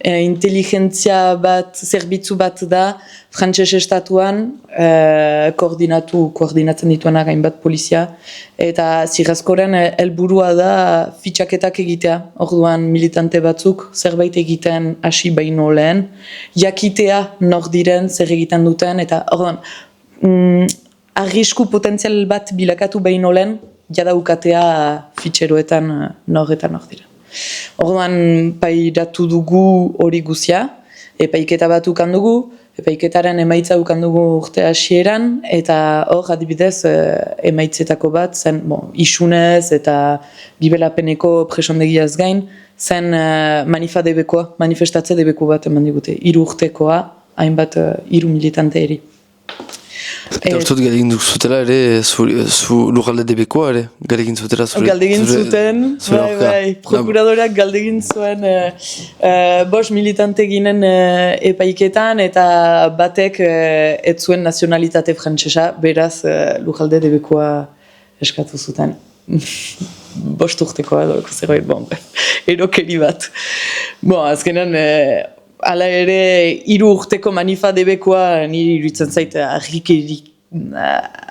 inteligentzia bat, zerbitzu bat da, frantses estatuan koordinatzen dituenak hainbat polizia, eta zirrazkoren helburua da fitxaketak egitea. Orduan militante batzuk zerbait egiten hasi baino lehen, jakitea nor diren, zer egiten duten, eta orduan arrisku potentzial bat bilakatu baino lehen, jadaukatea fitxeroetan nor eta nor diren. Orduan pairatu dugu hori guzia, epaiketa bat ukan dugu, epaiketaren emaitza ukan dugu urte hasieran, eta hor adibidez emaitzetako bat zen isunez eta gibelapeneko presondegiaz gain, zen manifestatze debeko bat eman digute, 3 urtekoa, hainbat 3 militante eri. Eta ustut galegin zutela ere, zu lujalde debekoa ere, galegin zutela zure... Galdegin zuten, prokuradorak galdegin zuen 5 militante ginen epaiketan, eta batek ez zuen nazionalitate frantsesa, beraz lujalde debekoa eskatu zuten. 5 urtekoa edo zerbait, erokeri bat. Azkenan... Hala ere, 3 urteko manifa debekoa niri iruditzen zait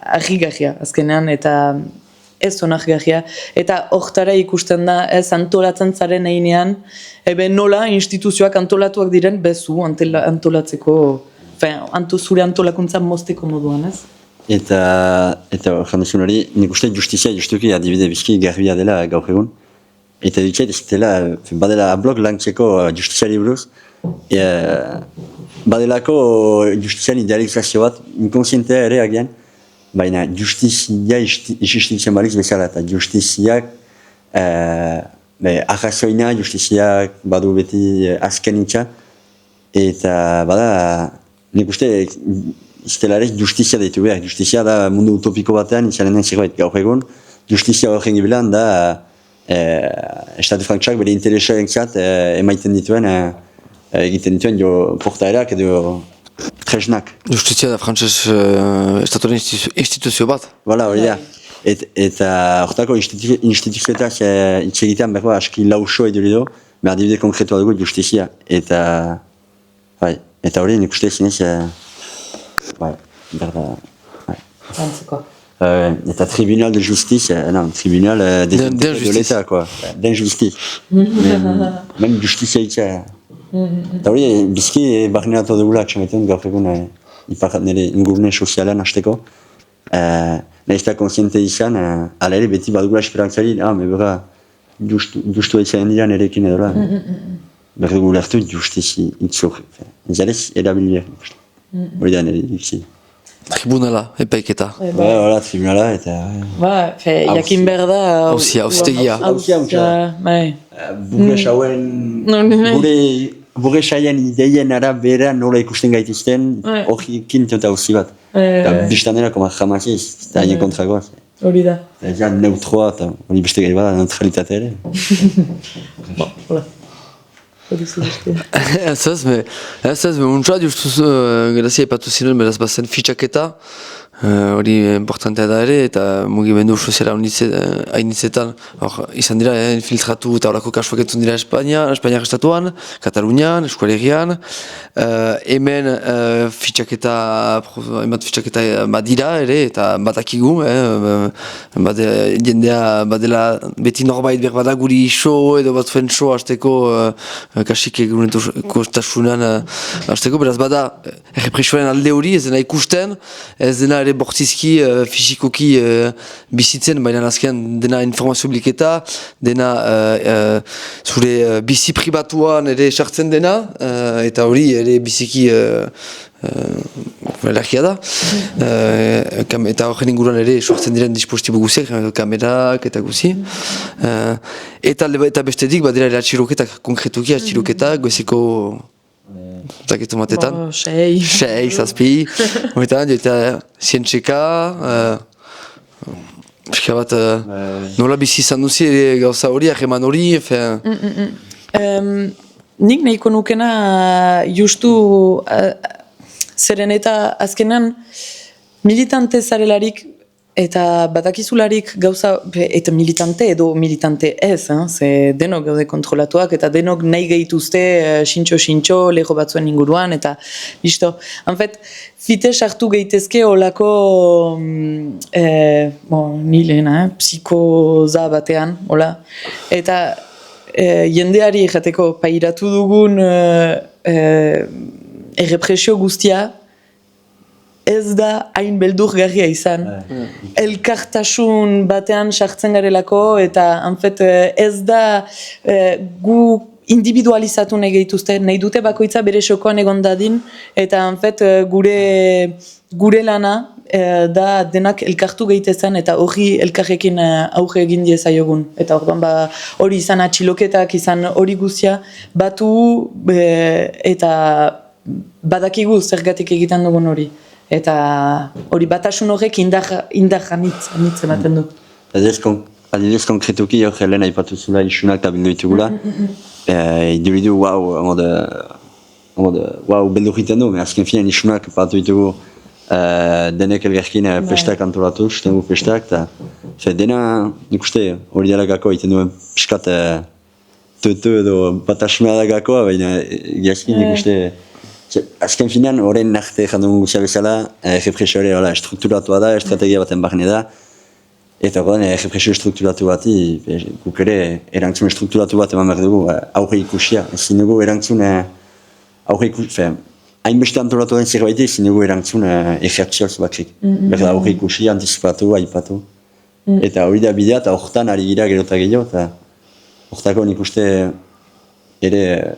argigarria azkenean, eta ez onargarria. Eta hortara ikusten da, ez antolatzen zaren einean, nola instituzioak antolatuak diren bezu antolatzeko, zure antolakuntza mozteko moduan, ez? Eta janduzun hori, nik uste justizia justuki adibide bizki garbia dela gaur egun. Eta dutxet, ez dela, badela blog lantzeko justiziari buruz, badelako justizian idealizazio bat, inkonsientea ere agian, baina justizia existitzen baliz bezala, eta justiziak arrazoina, justiziak badu beti azken itxa, eta bada, nik uste, ez dela ere justizia deitu behar, justizia da mundu utopiko batean, izanen den zerbait gaur egun, justizia horren gibilan da, Estatu Frantsak bere interesoentzat emaiten dituen, egiten dituen portaerak edo tresnak. Justizia da frantses estatuaren instituzio bat. Bala, hori da. Eta horretako instituzioetaz hitz egitean behar aski lauso edo lido, behar dibide konkretua dugu justizia. Eta hori nik uste zinez, behar da... Antzeko. Eta tribunal de justice, non, tribunal de l'État, quoi, d'injustice. Même justizia itxa. Eta hori, bizki barneratu dugula, txamaiten gaur egun nire ingurune sozialan hasteko. Nahiz eta konsiente izan, ala ere beti badugula esperantzari, bera justu eitzaren dira nerekin edola. Behar dugu lertu justizi itzok. Zarez erabilia. Hori da nire ikusi. Tribunala, epaiketa. Hola, tribunala, eta... Jakin behar da... Austegia. Burges hauen... Burges haien ideien arabera nola ikusten gaitizten, hori kintot hauzi bat. Eta biztan dena, koma jamaziz, eta haien kontrakoa. Hori da. Eta neutroa, eta hori beste gai bada, neutralitate ere. Hola. Ez, untsa justuz grazia ipatu zinuen beraz bazen fitxaketa, hori importantea da ere, eta mugimendu soziala hainitzetan izan dira infiltratu eta horako kasuak entzun dira Espainiak estatuan, Katalunian, Eskualegian, hemen fitxaketa badira ere, eta batakigu, jendea badela beti norbait berbada guri iso edo batzuen so hasteko kasik egunetasunan hasteko, beraz bada errepresioaren alde hori, ez dena ikusten, ez dena ere bortizki, fizikoki bizitzen, baina azkean dena informazio bliketa, dena zure bizi pribatuan ere sartzen dena, eta hori ere biziki largia da. Eta horren inguruan ere sortzen diren dispositibo guziak, kamerak eta guzi. Eta bestetik badira ere atxiloketak, konkretuki atxiloketak, goizeko zaketu matetan. 6, 7, eta zientxeka, Pixka bat, nola bizi izan duzi gauza hori, aheman hori, Nik nahiko nukena justu zeren eta azkenan militante zarelarik eta badakizularik gauza, eta militante edo militante ez, ze denok gaude kontrolatuak eta denok nahi gehituzte xintxo leho batzuen inguruan eta listo. En fet, fite sartu gehitezke olako ni lehena, psikoza batean, hola. Eta jendeari jateko pairatu dugun errepresio guztia ez da hain beldurgarria izan. Elkartasun batean sartzen garelako eta anfet ez da gu individualizatu nahi gehituzte, nahi dute bakoitza bere xokoan egon dadin eta anfet gure lana da denak elkartu gehitezen eta hori elkarrekin auge egin diezaiogun. Eta orduan hori izan atxiloketak, izan hori guztia batu eta badakigu zergatik egiten dugun hori. Eta hori batasun horrek indar janitz ematen du. Adibidez konkretuki hor Helena aipatu zula isunak eta bildu ditugula. Iduridu, beldur egiten du, azken finean isunak aipatu ditugu denek elgerkin pestak antolatu, sustengu pestak, eta dena nik uste hori dela gakoa egiten duen piskat tutu edo batasuna da gakoa, baina giazkin nik uste azken finean, horren arte jandugun guzia bezala, represio hori strukturatua da, estrategia baten barne da, eta horren represio strukturatu bati, guk ere erantzun strukturatu bat eman behar dugu, aurre ikusia, ezin dugu erantzun, hainbeste antolatu den zerbait ezin dugu erantzun ejertzioz batzik. Berda aurre ikusia, antizipatu, aipatu. Eta hori da bidea, eta horretan ari gira gerota gehiago, eta horretako nik uste ere,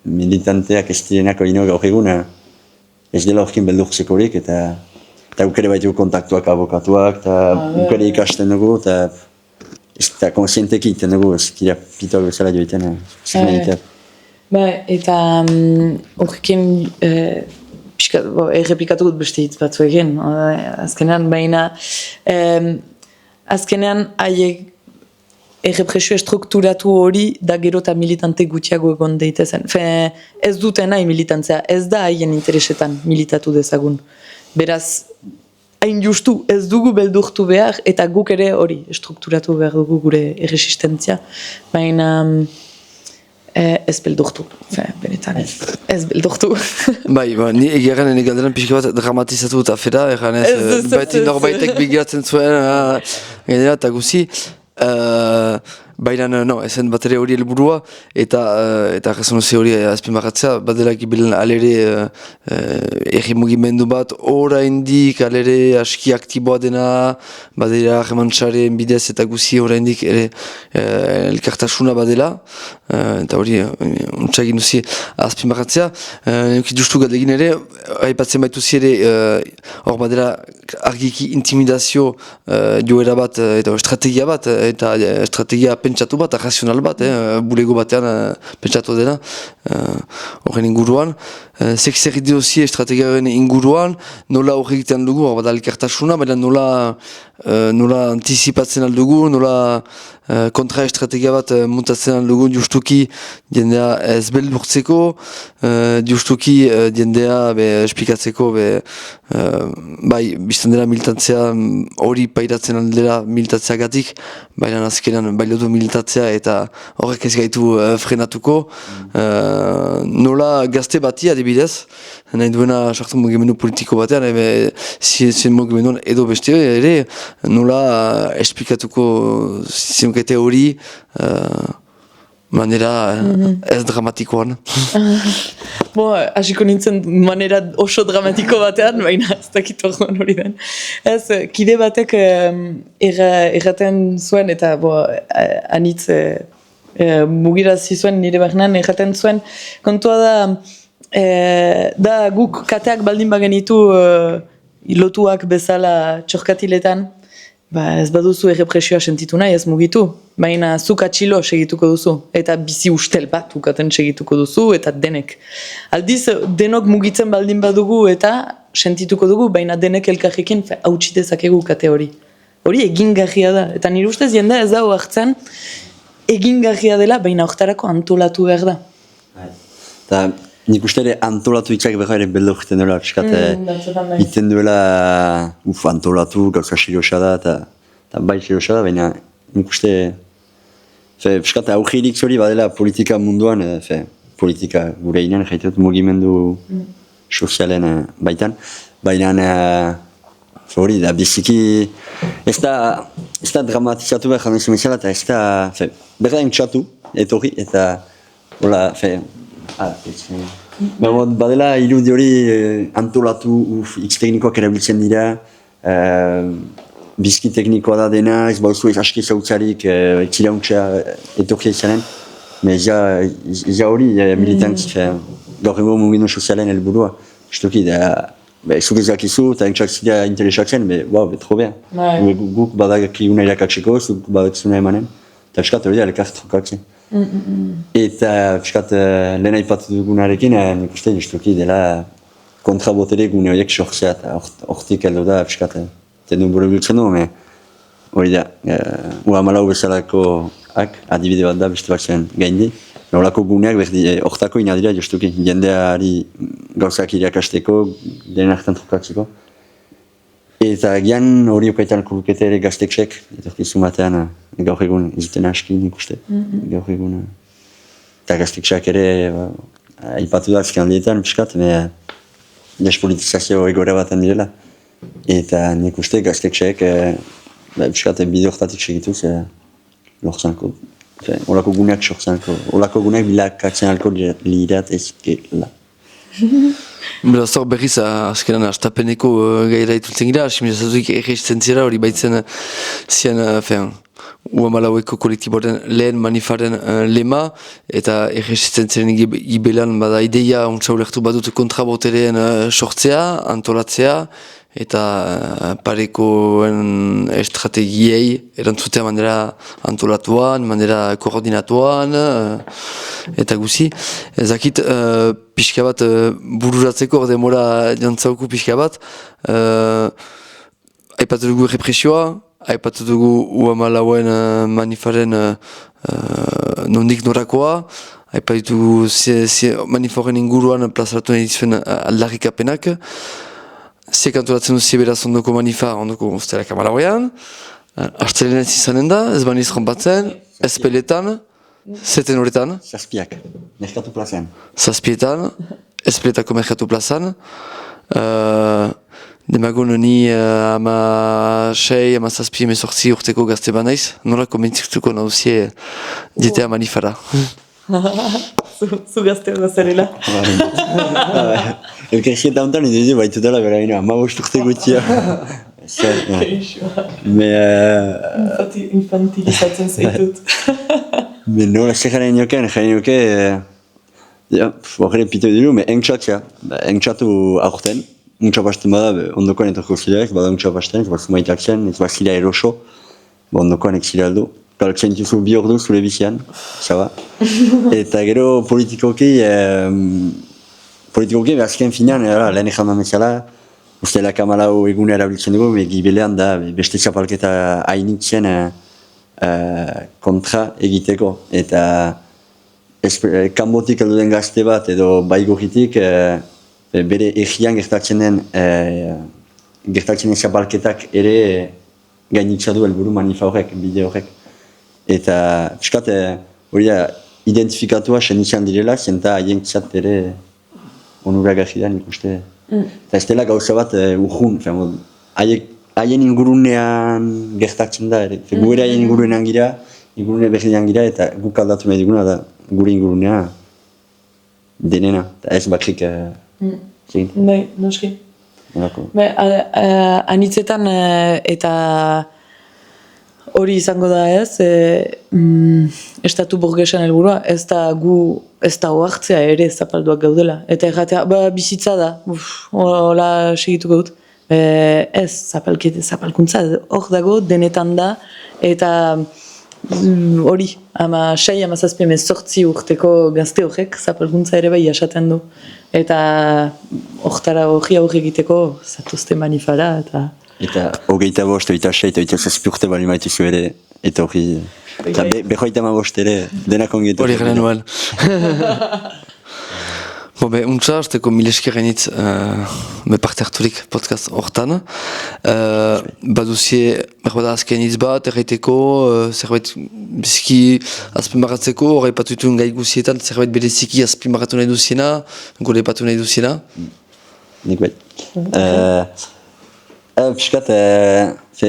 militanteak ez direnak hori gaur egun ez dela horrekin beldurtzekorik eta guk ere baitugu kontaktuak abokatuak eta guk ere ikasten dugu eta konsienteki egiten dugu ez dira pitoak bezala joiten eta horrekin errepikatu dut beste hitz batzu egin azkenean baina azkenean haiek errepresio strukturatu hori da gero eta militante gutxiago egon daitezen. Ez dute nahi militantzea, ez da haien interesetan militatu dezagun. Beraz, hain justu ez dugu beldurtu behar eta guk ere hori strukturatu behar dugu gure erresistentzia. Baina ez beldurtu, benetan ez beldurtu. Bai, ni egeran ene galderan pixka bat dramatizatu eta afera, beti norbaitek bigiratzen zuen, gainera eta guzi. Baina, ezen bat ere hori helburua eta resonantzia hori azpimarratzea, badela gibilen alere erri mugimendu bat oraindik alere aski aktiboa dena, badela remantzaren bidez eta guzi oraindik ere elkartasuna badela, eta hori untxagin duzi azpimarratzea. Justu galdegin ere, aipatzen baituzi ere hor badela argiki intimidazio joera bat eta estrategia bat, eta estrategia pentsatu bat, razional bat, bulego batean pentsatu dena horren inguruan. Zek zer diozi estrategiaren inguruan, nola hor egiten dugu, hor bada elkartasuna, baina nola anticipatzen aldugu, nola kontra-estrategia bat muntatzen aldugu justuki jendea ez beldurtzeko, justuki jendea esplikatzeko bai, biztan dela militantzea hori pairatzen aldera militantzeagatik, baina azkenan bailotu militantzea eta horrek ez gaitu frenatuko. Nola gazte bati adibidez, nahi duena sartu mugimendu politiko batean, zien mugimenduan edo beste ere, nola esplikatuko zinukete hori manera ez dramatikoan. Hasiko nintzen manera oso dramatiko batean, baina ez dakit orduan hori den. Ez, kide batek erraten zuen eta anitz mugirazi zuen nire barnean erraten zuen kontua da guk kateak baldin bagenitu lotuak bezala txorkatiletan, ez baduzu errepresioa sentitu nahi ez mugitu, baina zuk atxilo segituko duzu, eta bizi ustel bat ukaten segituko duzu, eta denek. Aldiz, denok mugitzen baldin badugu eta sentituko dugu, baina denek elkarrekin hautsi dezakegu kate hori. hori egingarria da. Eta nire ustez jendea ez dago hartzen egingarria dela, baina horretarako antolatu behar da. Eta nik uste ere antolatu itzak behar ere beldo egiten duela, piskat, iten duela antolatu, gauza seriosa da, eta bai seriosa da, baina nik uste, piskat, augerik zori badela politika munduan, politika gure inen, jaitut mugimendu sozialen baitan, baina hori da, biziki, ez da dramatizatu behar janden zumezela, eta ez da, behar da entxatu, etorri, eta, hola, badela irudi hori antolatu, X teknikoak erabiltzen dira, bizki teknikoa da dena, ez bauzu ez aski zautzarik, txirauntza etorkia izanen, ja hori militantzik, gaur egun mugimendu sozialen helburua, estoki da, zuk ez dakizu eta entzak zidea interesatzen, tro beha. Guk badakiguna irakatzeko, zuk badakizuna emanen, eta piskat hori da elkartrokatzen. Eta piskat lehen aipatu dugunarekin, nik uste justuki dela kontrabotere gune horiek sortzea, eta hortik heldu da piskat tenu buru biltzen du, hori da, Uamalau bezalakoak adibide bat da beste batzen gaindi. Horako guneak hortako inadira justuki, jendeari gauzak irakasteko, denen hartan trukatzeko. Eta gian hori okaitan kurukete ere gazteksek, etorkizun batean gaur egun izuten aski nik uste, gaur egun. Eta gazteksak ere aipatu da azken aldietan, piskat, despolitizazio egore baten direla. Eta nik uste gazteksek, piskat, bide hortatik segituz, lortzanko. Olako guneak sortzanko, olako guneak bilakatzen alko lirat ezkela. Beraz, hor berriz azkenan astapeneko gaira itultzen gira, asimilazatuik erresistenziara hori baitzen zian Uamalaueko kolektiboaren lehen manifaren lema eta erresistentziaren ibelan bada ideia ontsa ulertu badut kontrabotereen sortzea, antolatzea eta parekoen estrategiei erantzutea manera antolatuan, manera koordinatuan eta guzi. Ezakit pixka bat bururatzeko demora jantzauku pixka bat aipatu dugu represioa, aipatu dugu Uamalauen manifaren nondik norakoa, aipatu dugu maniforen inguruan plazaratu nahi zuen aldarrikapenak. Ziek antolatzen duzi beraz ondoko manifa, ondoko ustera Kamalauean. Artzelenez izanen da, ez baniz jonpatzen, ezpeletan, zeten horretan. Zazpiak, merkatu plazan. Zazpietan, ezpeletako merkatu plazan. Demagun ni ama 6, ama 7, 18 urteko gazte banaiz, nola komentzituko nauzie ditea manifara. Zu gazte hori zarela. Elkarrieta honetan iduzi baitutela bera ino, 15 urte gutia. Infantilizatzen zaitut. Nola ze jaren nioken, horren pito diru, engtsatzea. Engtsatu aurten, engtsapasten bada, ondokoan etorko zileak, bada engtsapasten, ez bat zumaitatzen, ez bat zilea eroso, ondokoan ekzilea aldu. Galtzen duzu bi ordu zure bizian, xaba. Eta gero politikoki azken finean, lehen ezan da bezala, ustela Kamalau egune erabiltzen dugu, gibelean da beste txapalketa hainitzen kontra egiteko. Eta kanbotik heldu den gazte bat edo baigorritik bere egian gertatzen den txapalketak ere gainitza du helburu manifa horrek, bide horrek. Eta piskat hori da identifikatua senditzen direla, zenta haientzat ere onuragarri da nik uste. Eta ez dela gauza bat urjun, haien ingurunean gertatzen da ere. Gu ere haien ingurunean gira, ingurune berrian gira eta guk aldatu nahi diguna da gure ingurunea denena, eta ez bakrik zegin. Bai, noski. Anitzetan eta hori izango da ez, estatu burgesan helburua, ez da oartzea ere zapalduak gaudela. Eta erratea, bizitza da, hola segituko dut. Ez, zapalkuntza hor dago, denetan da, eta hori, ama 6, ama 7, 18 urteko gazte horrek zapalkuntza ere bai jasaten du. Eta hortara hori egiteko zatuzte manifara, eta Eta 25, 26, 27 urte bali maituzu ere, eta hori... Eta 55 ere, denak ongetu. Hori garen nuen. Untsa, azteko mileskeren hitz parte harturik podcast hortan. Baduzie, berbada azken hitz bat, erraiteko, zerbait biziki azpimaratzeko, horreipatu dituen gai guzietan, zerbait bereziki azpimaratu nahi duziena, golepatu nahi duziena. Nik bai. Piskat,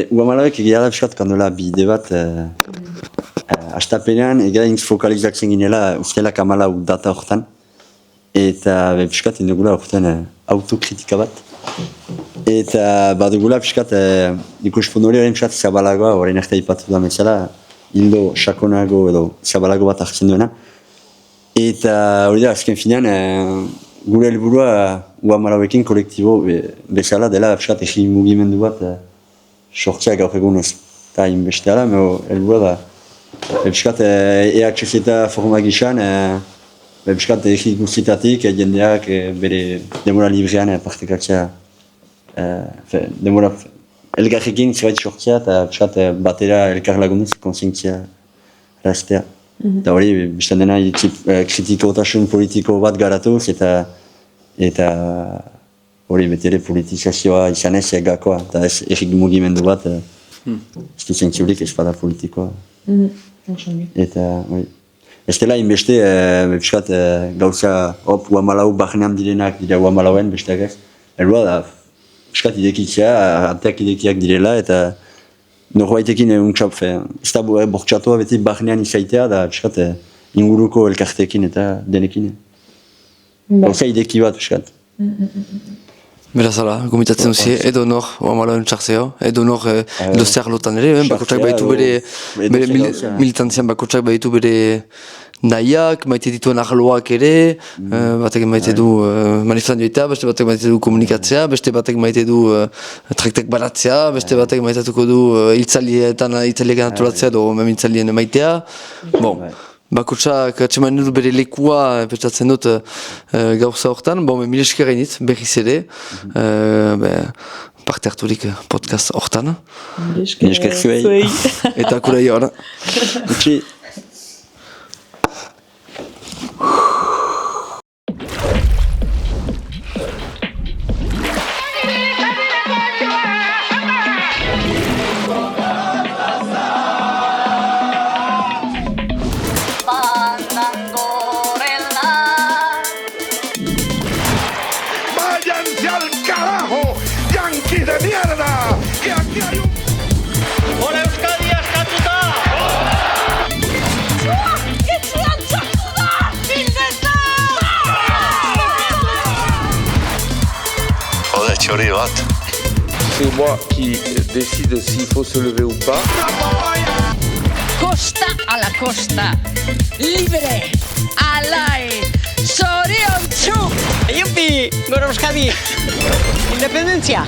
Uamalauek egia da piskat kandola bide bat, astapenean egia inz fokalizatzen ginela ustela Kamalau data hortan. Eta piskat indugula horretan autokritika bat. Eta badugula piskat ikuspun hori horrein piskat zabalagoa, horrein arte ipatu da metzala, hildo sakonago edo zabalago bat hartzen duena. Eta hori da, azken finean, gure helburua Uamalauekin kolektibo bezala dela piskat egi mugimendu bat sortzea gaur egun ez da inbesteala, helburua da piskat EHZ eta forma gizan, Piskat egi guztitatik, jendeak bere demora librean partekatzea, demora elgarrekin zerbait sortzea eta piskat batera elkar lagunduz konsientzia rastea. Eta hori, biztan dena kritikotasun politiko bat garatuz eta hori beti ere politizazioa izanez egakoa, eta ez egi mugimendu bat, ez du zentzurik ez bada politikoa. Eta hori. Ez dela inbeste, piskat gauza Uamalau bajenean direnak dira Uamalauen besteak ez. Erua da, piskat idekitzea, arteak idekiak direla eta norbaitekin untsap, ez da bortxatua beti bajenean izaitea da piskat inguruko elkartekin eta denekin. Gauza ideki bat piskat. Beraz ala, gomitatzen duzie, edo nor Uamalauen txartzeo, edo nor edo zer lotan ere, bakotsak baitu bere militantzian bakotsak baitu bere nahiak, maite dituen arloak ere, batek maite du manifestan joitea, beste batek maite du komunikatzea, beste batek maite du traktek baratzea, beste batek maitetuko du hiltzalietan antolatzea edo hiltzalien maitea. Bon. Bakotsak atxeman dut bere lekua, petsatzen dut gauza horretan, mileskeren hitz, berriz ere, parte harturik podcast horretan. Milesker zuei. Eta kurai hor. Utsi. C'est moi qui décide s'il faut se lever ou pas. Costa a la costa, libre, alai, zoriontsu! Yupi, Gora Euskadi! Independentzia!